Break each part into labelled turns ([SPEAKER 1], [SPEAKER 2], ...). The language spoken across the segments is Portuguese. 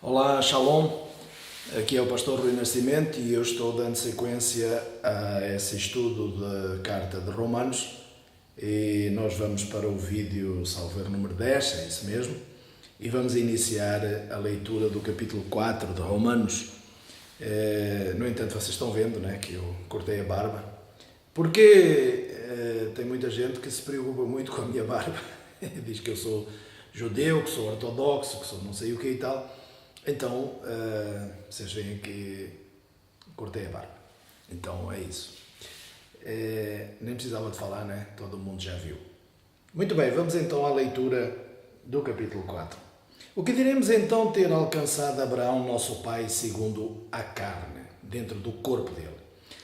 [SPEAKER 1] Olá, Shalom. Aqui é o pastor Rui Nascimento e eu estou dando sequência a esse estudo da carta de Romanos e nós vamos para o vídeo, salvo erro, número 10, é isso mesmo, e vamos iniciar a leitura do capítulo 4 de Romanos. No entanto, vocês estão vendo, né, que eu cortei a barba, porque tem muita gente que se preocupa muito com a minha barba, diz que eu sou judeu, que sou ortodoxo, que sou não sei o que e tal. Então, vocês veem que cortei a barba. Então, é isso. Nem precisava de falar, né? Todo mundo já viu. Muito bem, vamos então à leitura do capítulo 4. O que diremos então ter alcançado Abraão, nosso pai, segundo a carne, dentro do corpo dele?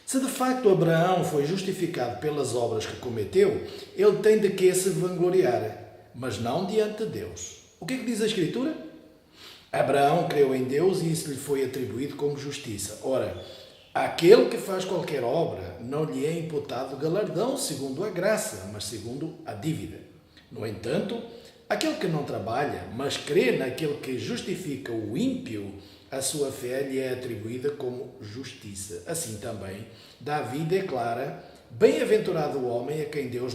[SPEAKER 1] Se de facto Abraão foi justificado pelas obras que cometeu, ele tem de que se vangloriar, mas não diante de Deus. O que é que diz a Escritura? Abraão creu em Deus e isso lhe foi atribuído como justiça. Ora, aquele que faz qualquer obra não lhe é imputado galardão segundo a graça, mas segundo a dívida. No entanto, aquele que não trabalha, mas crê naquele que justifica o ímpio, a sua fé lhe é atribuída como justiça. Assim também, Davi declara: bem-aventurado o homem a quem Deus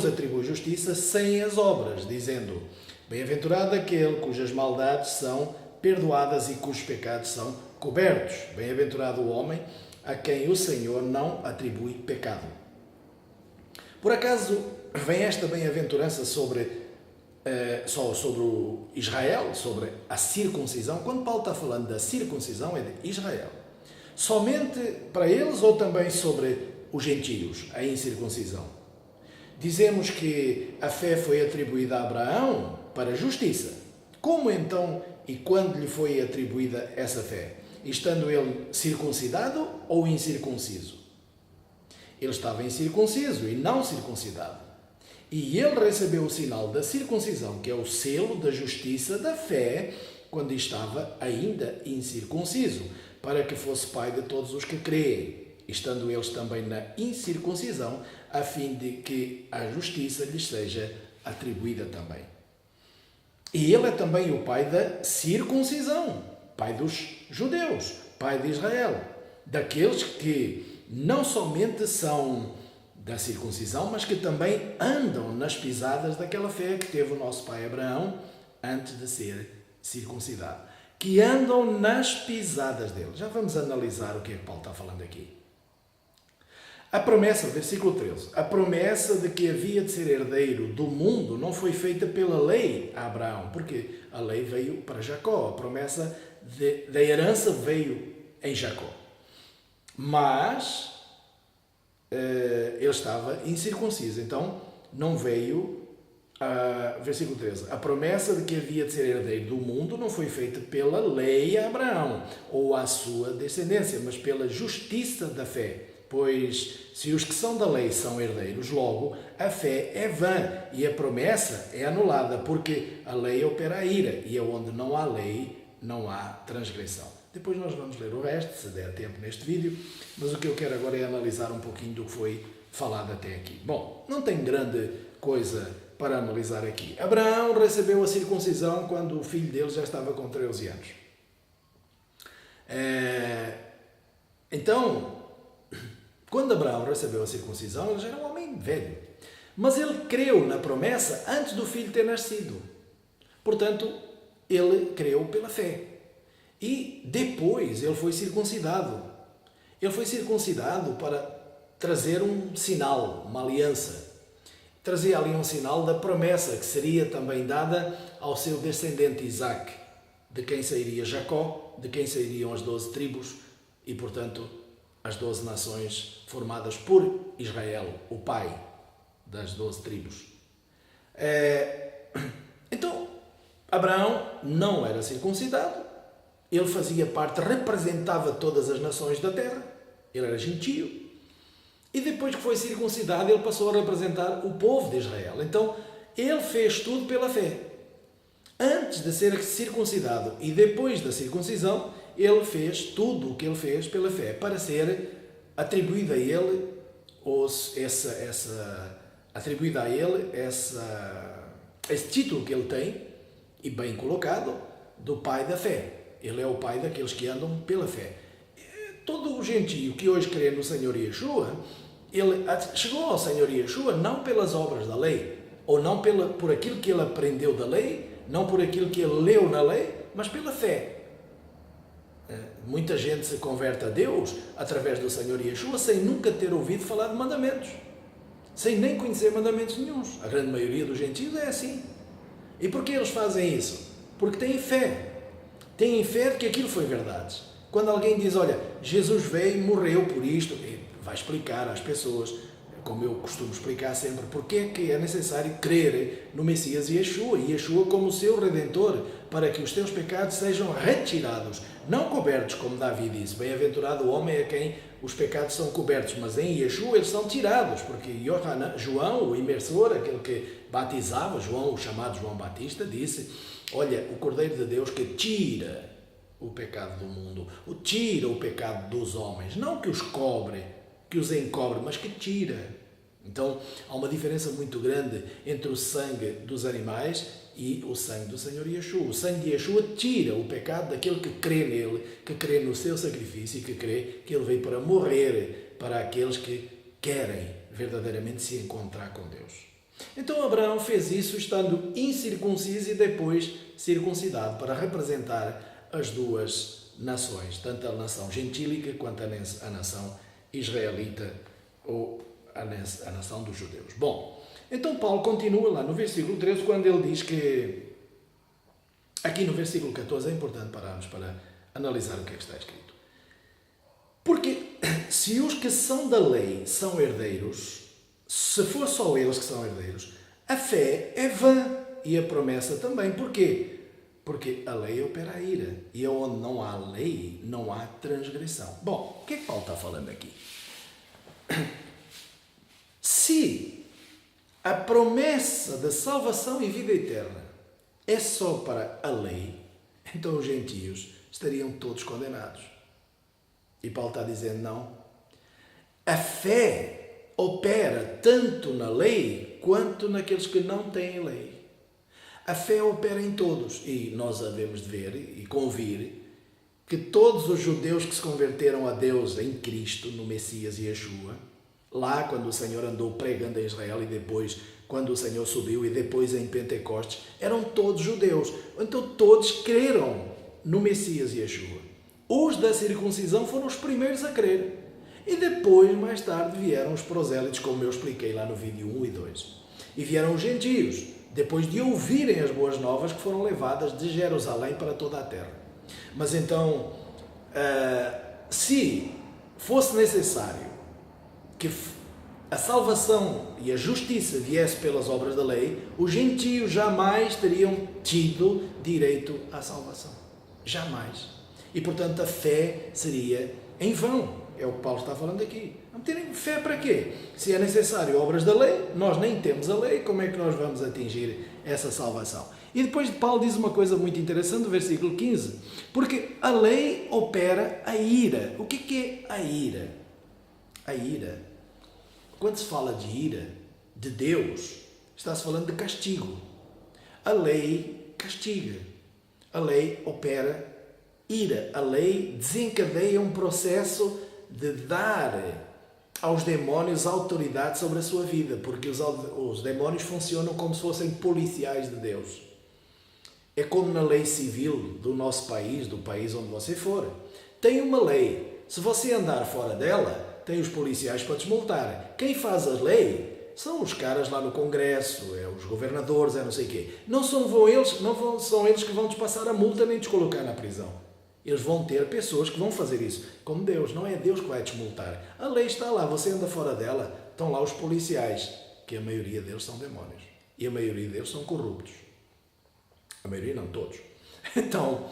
[SPEAKER 1] atribui justiça sem as obras, dizendo: bem-aventurado aquele cujas maldades são perdoadas e cujos pecados são cobertos. Bem-aventurado o homem a quem o Senhor não atribui pecado. Por acaso vem esta bem-aventurança só sobre o Israel, sobre a circuncisão? Quando Paulo está falando da circuncisão, é de Israel. Somente para eles ou também sobre os gentios, a incircuncisão? Dizemos que a fé foi atribuída a Abraão para a justiça. Como então e quando lhe foi atribuída essa fé? Estando ele circuncidado ou incircunciso? Ele estava incircunciso e não circuncidado. E ele recebeu o sinal da circuncisão, que é o selo da justiça da fé, quando estava ainda incircunciso, para que fosse pai de todos os que creem, estando eles também na incircuncisão, a fim de que a justiça lhes seja atribuída também. E ele é também o pai da circuncisão, pai dos judeus, pai de Israel, daqueles que não somente são da circuncisão, mas que também andam nas pisadas daquela fé que teve o nosso pai Abraão antes de ser circuncidado. Que andam nas pisadas dele. Já vamos analisar o que é que Paulo está falando aqui. A promessa, versículo 13, a promessa de que havia de ser herdeiro do mundo não foi feita pela lei a Abraão, porque a lei veio para Jacó, a promessa da herança veio em Jacó. Mas ele estava incircunciso, então não veio, versículo 13, a promessa de que havia de ser herdeiro do mundo não foi feita pela lei a Abraão ou à sua descendência, mas pela justiça da fé. Pois, se os que são da lei são herdeiros, logo, a fé é vã e a promessa é anulada, porque a lei opera a ira, e onde não há lei, não há transgressão. Depois nós vamos ler o resto, se der tempo neste vídeo, mas o que eu quero agora é analisar um pouquinho do que foi falado até aqui. Bom, não tem grande coisa para analisar aqui. Abraão recebeu a circuncisão quando o filho dele já estava com 13 anos. Então, quando Abraão recebeu a circuncisão, ele já era um homem velho. Mas ele creu na promessa antes do filho ter nascido. Portanto, ele creu pela fé. E depois ele foi circuncidado. Ele foi circuncidado para trazer um sinal, uma aliança. Trazia ali um sinal da promessa que seria também dada ao seu descendente Isaac, de quem sairia Jacó, de quem sairiam as 12 tribos e, portanto, as 12 nações formadas por Israel, o pai das 12 tribos. Então, Abraão não era circuncidado, ele fazia parte, representava todas as nações da terra, ele era gentio, e depois que foi circuncidado, ele passou a representar o povo de Israel. Então, ele fez tudo pela fé. Antes de ser circuncidado e depois da circuncisão, ele fez tudo o que ele fez pela fé, para ser atribuído a ele esse título que ele tem, e bem colocado, do pai da fé. Ele é o pai daqueles que andam pela fé. Todo o gentio que hoje crê no Senhor Yeshua, ele chegou ao Senhor Yeshua não pelas obras da lei, ou não por aquilo que ele aprendeu da lei, não por aquilo que ele leu na lei, mas pela fé. Muita gente se converte a Deus através do Senhor Yeshua sem nunca ter ouvido falar de mandamentos, sem nem conhecer mandamentos nenhuns. A grande maioria dos gentios é assim. E por que eles fazem isso? Porque têm fé. Têm fé de que aquilo foi verdade. Quando alguém diz, olha, Jesus veio e morreu por isto, vai explicar às pessoas, como eu costumo explicar sempre, porque é que é necessário crer no Messias Yeshua, Yeshua como seu Redentor, para que os teus pecados sejam retirados, não cobertos, como Davi disse. Bem-aventurado o homem a quem os pecados são cobertos, mas em Yeshua eles são tirados, porque João, o imersor, aquele que batizava, João, o chamado João Batista, disse, olha, o Cordeiro de Deus que tira o pecado do mundo, tira o pecado dos homens, não que os cobre, que os encobre, mas que tira. Então, há uma diferença muito grande entre o sangue dos animais e o sangue do Senhor Yeshua. O sangue de Yeshua tira o pecado daquele que crê nele, que crê no seu sacrifício e que crê que ele veio para morrer para aqueles que querem verdadeiramente se encontrar com Deus. Então, Abraão fez isso estando incircunciso e depois circuncidado para representar as duas nações, tanto a nação gentílica quanto a nação israelita ou a nação dos judeus. Bom, então Paulo continua lá no versículo 13, quando ele diz que, aqui no versículo 14, é importante pararmos para analisar o que é que está escrito. Porque se os que são da lei são herdeiros, se for só eles que são herdeiros, a fé é vã e a promessa também. Porquê? Porque a lei opera a ira, e onde não há lei, não há transgressão. Bom, o que é que Paulo está falando aqui? Se a promessa da salvação e vida eterna é só para a lei, então os gentios estariam todos condenados. E Paulo está dizendo não. A fé opera tanto na lei quanto naqueles que não têm lei. A fé opera em todos e nós devemos de ver e convir que todos os judeus que se converteram a Deus em Cristo, no Messias Yeshua, lá quando o Senhor andou pregando a Israel e depois quando o Senhor subiu e depois em Pentecostes, eram todos judeus. Então todos creram no Messias Yeshua. Os da circuncisão foram os primeiros a crer. E depois, mais tarde, vieram os prosélitos, como eu expliquei lá no vídeo 1 e 2. E vieram os gentios, depois de ouvirem as boas novas que foram levadas de Jerusalém para toda a terra. Mas então, se fosse necessário que a salvação e a justiça viesse pelas obras da lei, os gentios jamais teriam tido direito à salvação. Jamais. E, portanto, a fé seria em vão. É o que Paulo está falando aqui. Não terem fé para quê? Se é necessário obras da lei, nós nem temos a lei, como é que nós vamos atingir essa salvação? E depois Paulo diz uma coisa muito interessante no versículo 15. Porque a lei opera a ira. O que é a ira? A ira, quando se fala de ira de Deus, está-se falando de castigo. A lei castiga. A lei opera ira. A lei desencadeia um processo de dar aos demónios autoridade sobre a sua vida, porque os demónios funcionam como se fossem policiais de Deus. É como na lei civil do nosso país, do país onde você for. Tem uma lei. Se você andar fora dela, tem os policiais para te multar. Quem faz a lei são os caras lá no Congresso, os governadores, não sei o quê. Não são eles que vão te passar a multa nem te colocar na prisão. Eles vão ter pessoas que vão fazer isso. Como Deus, não é Deus que vai te multar. A lei está lá, você anda fora dela, estão lá os policiais, que a maioria deles são demónios. E a maioria deles são corruptos. A maioria não, todos. Então,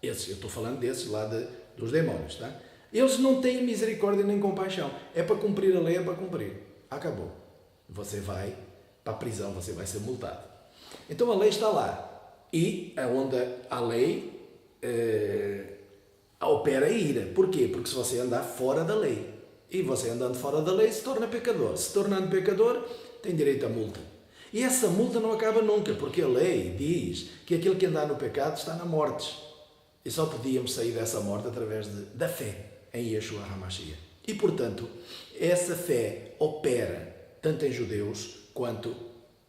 [SPEAKER 1] eu estou falando desses lá dos demónios, tá? Eles não têm misericórdia nem compaixão. É para cumprir a lei, é para cumprir. Acabou. Você vai para a prisão, você vai ser multado. Então a lei está lá. E onde a lei opera a ira. Porquê? Porque se você andar fora da lei, e você andando fora da lei se torna pecador. Se tornando pecador, tem direito à multa. E essa multa não acaba nunca, porque a lei diz que aquele que andar no pecado está na morte. E só podíamos sair dessa morte através da fé em Yeshua HaMashiach. E, portanto, essa fé opera tanto em judeus quanto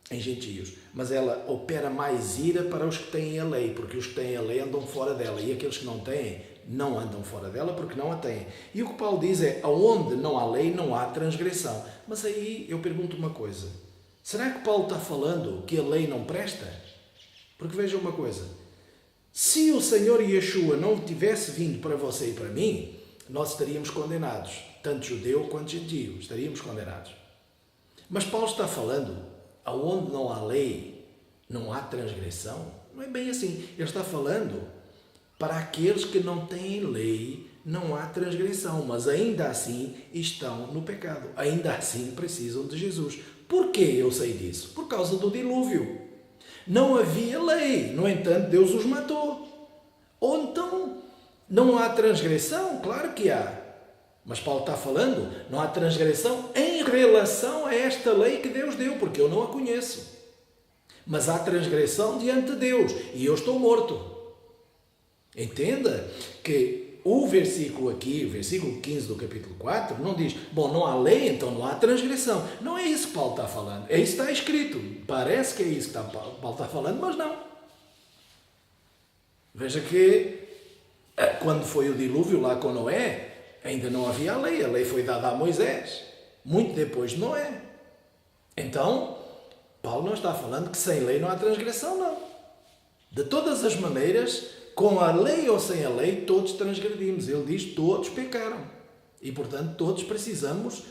[SPEAKER 1] em gentios. Mas ela opera mais ira para os que têm a lei, porque os que têm a lei andam fora dela. E aqueles que não têm, não andam fora dela porque não a têm. E o que Paulo diz é, aonde não há lei, não há transgressão. Mas aí eu pergunto uma coisa. Será que Paulo está falando que a lei não presta? Porque veja uma coisa. Se o Senhor Yeshua não tivesse vindo para você e para mim, nós estaríamos condenados. Tanto judeu quanto gentio. Estaríamos condenados. Mas Paulo está falando, aonde não há lei, não há transgressão. Não é bem assim. Ele está falando para aqueles que não têm lei, não há transgressão, mas ainda assim estão no pecado. Ainda assim precisam de Jesus. Por que eu sei disso? Por causa do dilúvio. Não havia lei, no entanto, Deus os matou. Ou então, não há transgressão? Claro que há. Mas Paulo está falando, não há transgressão em relação a esta lei que Deus deu, porque eu não a conheço. Mas há transgressão diante de Deus, e eu estou morto. Entenda que o versículo aqui, o versículo 15 do capítulo 4, não diz, bom, não há lei, então não há transgressão. Não é isso que Paulo está falando. É isso que está escrito. Parece que é isso que Paulo está falando, mas não. Veja que quando foi o dilúvio lá com Noé, ainda não havia a lei foi dada a Moisés, muito depois de Noé. Então, Paulo não está falando que sem lei não há transgressão, não. De todas as maneiras, com a lei ou sem a lei, todos transgredimos. Ele diz, todos pecaram. E, portanto, todos precisamos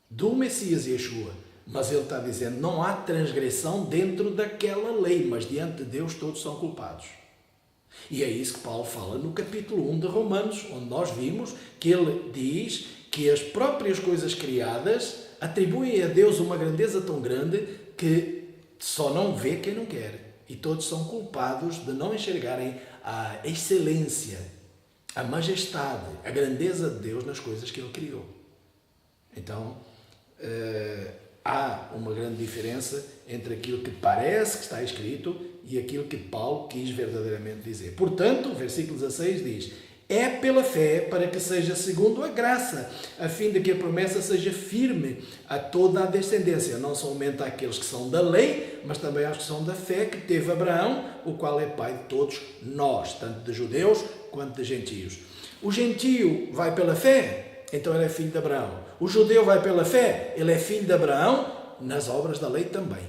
[SPEAKER 1] do Messias Yeshua. Mas ele está dizendo, não há transgressão dentro daquela lei, mas diante de Deus todos são culpados. E é isso que Paulo fala no capítulo 1 de Romanos, onde nós vimos que ele diz que as próprias coisas criadas atribuem a Deus uma grandeza tão grande que só não vê quem não quer. E todos são culpados de não enxergarem a excelência, a majestade, a grandeza de Deus nas coisas que Ele criou. Então, há uma grande diferença entre aquilo que parece que está escrito e aquilo que Paulo quis verdadeiramente dizer. Portanto, o versículo 16 diz, é pela fé para que seja segundo a graça, a fim de que a promessa seja firme a toda a descendência, não somente àqueles que são da lei, mas também aos que são da fé que teve Abraão, o qual é pai de todos nós, tanto de judeus quanto de gentios. O gentio vai pela fé, então ele é filho de Abraão. O judeu vai pela fé, ele é filho de Abraão nas obras da lei também.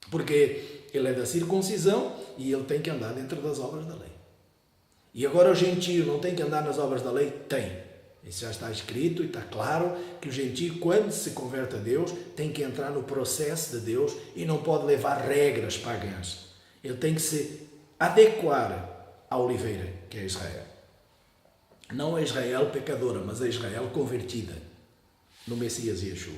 [SPEAKER 1] Porque ele é da circuncisão e ele tem que andar dentro das obras da lei. E agora o gentio não tem que andar nas obras da lei? Tem. Isso já está escrito e está claro que o gentio, quando se converte a Deus, tem que entrar no processo de Deus e não pode levar regras pagãs. Ele tem que se adequar à oliveira, que é Israel. Não a Israel pecadora, mas a Israel convertida no Messias Yeshua.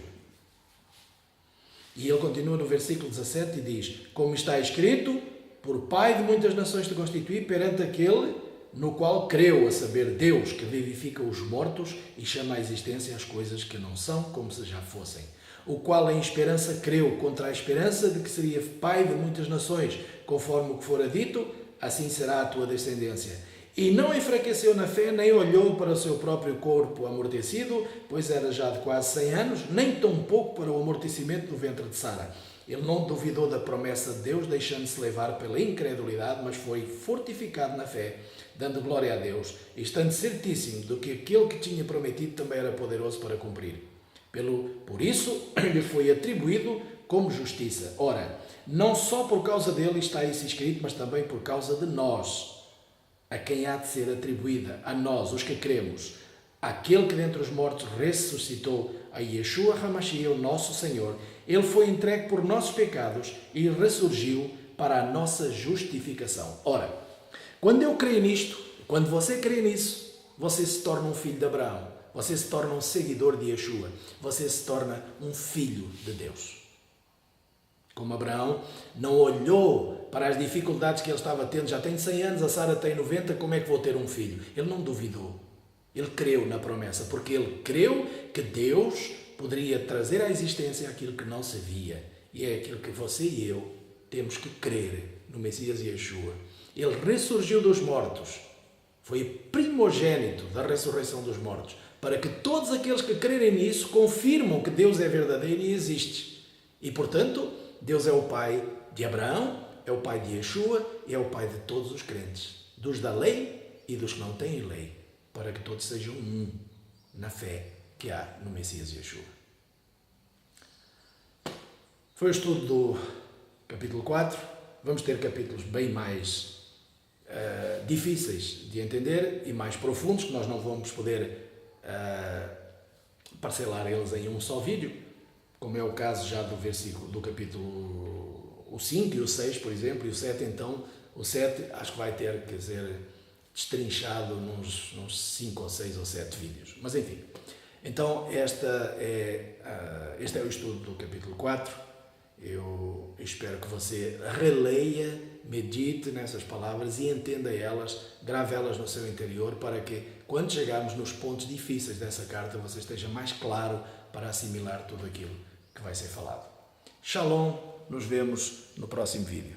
[SPEAKER 1] E ele continua no versículo 17 e diz, como está escrito, por Pai de muitas nações te constituí perante aquele no qual creu, a saber, Deus, que vivifica os mortos e chama à existência as coisas que não são como se já fossem. O qual em esperança creu, contra a esperança de que seria Pai de muitas nações, conforme o que fora dito, assim será a tua descendência. E não enfraqueceu na fé, nem olhou para o seu próprio corpo amortecido, pois era já de quase 100 anos, nem tampouco para o amortecimento do ventre de Sara. Ele não duvidou da promessa de Deus, deixando-se levar pela incredulidade, mas foi fortificado na fé, dando glória a Deus, e estando certíssimo de que aquele que tinha prometido também era poderoso para cumprir. Por isso, lhe foi atribuído como justiça. Ora, não só por causa dele está isso escrito, mas também por causa de nós, a quem há de ser atribuída, a nós, os que cremos, aquele que dentre os mortos ressuscitou, a Yeshua HaMashiach, o nosso Senhor. Ele foi entregue por nossos pecados e ressurgiu para a nossa justificação. Ora, quando eu creio nisto, quando você crê nisso, você se torna um filho de Abraão, você se torna um seguidor de Yeshua, você se torna um filho de Deus. Como Abraão não olhou para as dificuldades que ele estava tendo, já tem 100 anos, a Sara tem 90, como é que vou ter um filho? Ele não duvidou, ele creu na promessa, porque ele creu que Deus poderia trazer à existência aquilo que não se via. E é aquilo que você e eu temos que crer no Messias Yeshua. Ele ressurgiu dos mortos. Foi primogênito da ressurreição dos mortos. Para que todos aqueles que crerem nisso confirmam que Deus é verdadeiro e existe. E, portanto, Deus é o Pai de Abraão, é o Pai de Yeshua e é o Pai de todos os crentes. Dos da lei e dos que não têm lei. Para que todos sejam um na fé que há no Messias Yeshua. Foi o estudo do capítulo 4. Vamos ter capítulos bem mais difíceis de entender e mais profundos, que nós não vamos poder parcelar eles em um só vídeo, como é o caso já do versículo do capítulo o 5 e o 6, por exemplo, e o 7. Então, o 7 acho que vai ter que ser destrinchado nos 5 ou 6 ou 7 vídeos. Mas enfim, então este é o estudo do capítulo 4. Eu espero que você releia, medite nessas palavras e entenda elas, grave elas no seu interior, para que quando chegarmos nos pontos difíceis dessa carta você esteja mais claro para assimilar tudo aquilo que vai ser falado. Shalom, nos vemos no próximo vídeo.